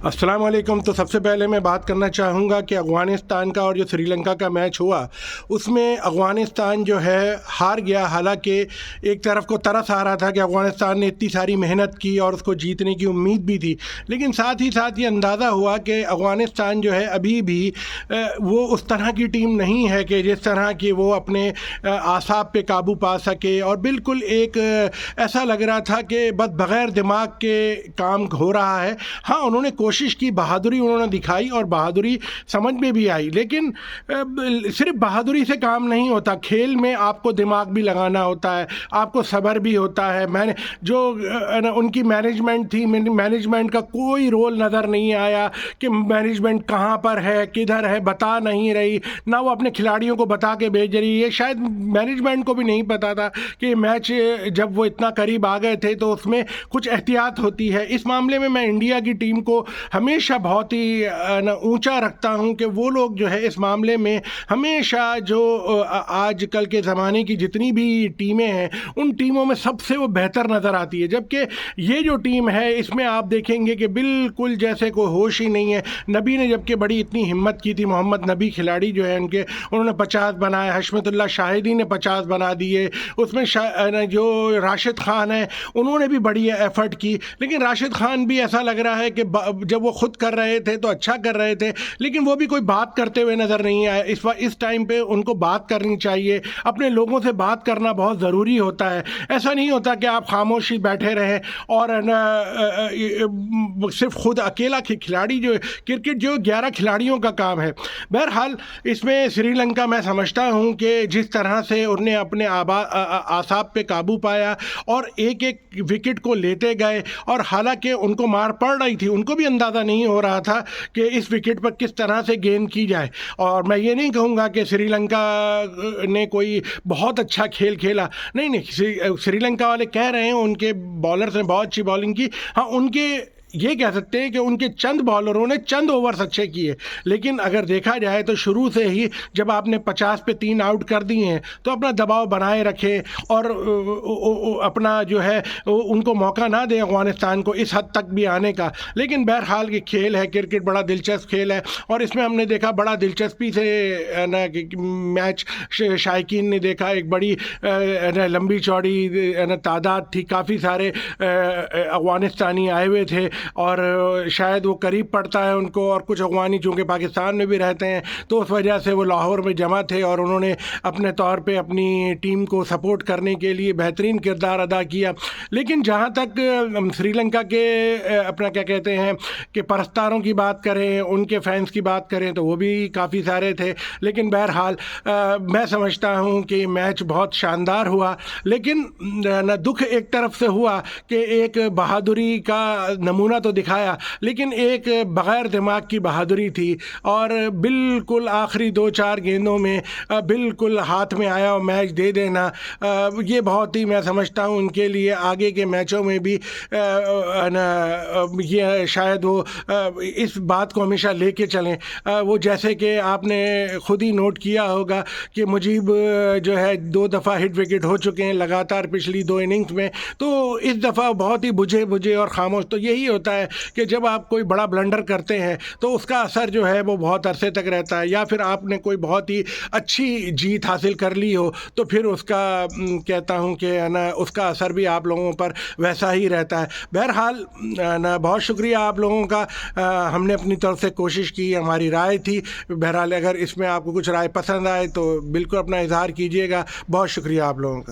अस्सलाम वालेकुम। तो सबसे पहले मैं बात करना चाहूँगा कि अफ़गानिस्तान का और जो श्रीलंका का मैच हुआ उसमें अफ़गानिस्तान जो है हार गया। हालांकि एक तरफ को तरस आ रहा था कि अफ़गानिस्तान ने इतनी सारी मेहनत की और उसको जीतने की उम्मीद भी थी, लेकिन साथ ही साथ ये अंदाज़ा हुआ कि अफ़गानिस्तान जो है अभी भी वो उस तरह की टीम नहीं है कि जिस तरह की वो अपने आसाब पे काबू पा सके। और बिल्कुल एक ऐसा लग रहा था कि बस बग़ैर दिमाग के काम हो रहा है। हाँ, उन्होंने कोशिश की, बहादुरी उन्होंने दिखाई और बहादुरी समझ में भी आई, लेकिन सिर्फ बहादुरी से काम नहीं होता। खेल में आपको दिमाग भी लगाना होता है, आपको सब्र भी होता है। मैंने जो उनकी मैनेजमेंट थी, मैनेजमेंट का कोई रोल नज़र नहीं आया कि मैनेजमेंट कहाँ पर है, किधर है, बता नहीं रही, ना वो अपने खिलाड़ियों को बता के भेज रही है। शायद मैनेजमेंट को भी नहीं पता था कि मैच जब वो इतना करीब आ गए थे तो उसमें कुछ एहतियात होती है। इस मामले में मैं इंडिया की टीम को हमेशा बहुत ही ऊंचा रखता हूं कि वो लोग जो है इस मामले में हमेशा जो आजकल के ज़माने की जितनी भी टीमें हैं उन टीमों में सबसे वो बेहतर नज़र आती है। जबकि ये जो टीम है इसमें आप देखेंगे कि बिल्कुल जैसे कोई होश ही नहीं है। नबी ने जबकि बड़ी इतनी हिम्मत की थी, मोहम्मद नबी खिलाड़ी जो है उनके, उन्होंने 50 बनाए, हशमतुल्लाह शाहिदी ने 50 बना दिए, उसमें जो राशिद खान है उन्होंने भी बड़ी एफर्ट की। लेकिन राशिद खान भी ऐसा लग रहा है कि जब वो खुद कर रहे थे तो अच्छा कर रहे थे, लेकिन वो भी कोई बात करते हुए नज़र नहीं आए। इस टाइम पे उनको बात करनी चाहिए, अपने लोगों से बात करना बहुत ज़रूरी होता है। ऐसा नहीं होता कि आप खामोशी बैठे रहें और सिर्फ खुद अकेला खिलाड़ी जो क्रिकेट जो 11 खिलाड़ियों का काम है। बहरहाल इसमें श्रीलंका मैं समझता हूँ कि जिस तरह से उन्होंने अपने आसाब पे काबू पाया और एक एक विकेट को लेते गए, और हालांकि उनको मार पड़ रही थी, उनको भी अंदाज़ा नहीं हो रहा था कि इस विकेट पर किस तरह से गेंद की जाए। और मैं ये नहीं कहूँगा कि श्रीलंका ने कोई बहुत अच्छा खेल खेला, नहीं, श्रीलंका वाले कह रहे हैं उनके बॉलर्स ने बहुत अच्छी बॉलिंग की। हाँ, उनके ये कह सकते हैं कि उनके चंद बॉलरों ने चंद ओवर्स अच्छे किए, लेकिन अगर देखा जाए तो शुरू से ही जब आपने 50 पे 3 आउट कर दिए हैं तो अपना दबाव बनाए रखें और अपना जो है उनको मौका ना दें अफगानिस्तान को इस हद तक भी आने का। लेकिन बहरहाल ये खेल है, क्रिकेट बड़ा दिलचस्प खेल है और इसमें हमने देखा बड़ा दिलचस्पी से ना मैच शायकीन ने देखा। एक बड़ी लंबी चौड़ी तादाद थी, काफ़ी सारे अफगानिस्तानी आए हुए थे और शायद वो करीब पड़ता है उनको, और कुछ अफगानी चूँकि पाकिस्तान में भी रहते हैं तो उस वजह से वो लाहौर में जमा थे और उन्होंने अपने तौर पे अपनी टीम को सपोर्ट करने के लिए बेहतरीन किरदार अदा किया। लेकिन जहाँ तक श्रीलंका के अपना क्या कहते हैं कि परस्तारों की बात करें, उनके फैंस की बात करें तो वो भी काफ़ी सारे थे। लेकिन बहरहाल मैं समझता हूँ कि मैच बहुत शानदार हुआ, लेकिन न दुख एक तरफ से हुआ कि एक बहादुरी का नमूना तो दिखाया, लेकिन एक बग़ैर दिमाग की बहादुरी थी और बिल्कुल आखिरी 2-4 गेंदों में बिल्कुल हाथ में आया और मैच दे देना, ये बहुत ही मैं समझता हूँ उनके लिए आगे के मैचों में भी ये शायद वो इस बात को हमेशा लेके चलें। वो जैसे कि आपने खुद ही नोट किया होगा कि मुजीब जो है 2 दफ़ा हिट विकेट हो चुके हैं लगातार पिछली 2 इनिंग्स में, तो इस दफ़ा बहुत ही बुझे और खामोश। तो यही होता है कि जब आप कोई बड़ा ब्लंडर करते हैं तो उसका असर जो है वो बहुत अरसे तक रहता है, या फिर आपने कोई बहुत ही अच्छी जीत हासिल कर ली हो तो फिर उसका कहता हूँ कि ना उसका असर भी आप लोगों पर वैसा ही रहता है। बहरहाल ना बहुत शुक्रिया आप लोगों का, हमने अपनी तरफ से कोशिश की, हमारी राय थी। बहरहाल अगर इसमें आपको कुछ राय पसंद आए तो बिल्कुल अपना इजहार कीजिएगा। बहुत शुक्रिया आप लोगों का।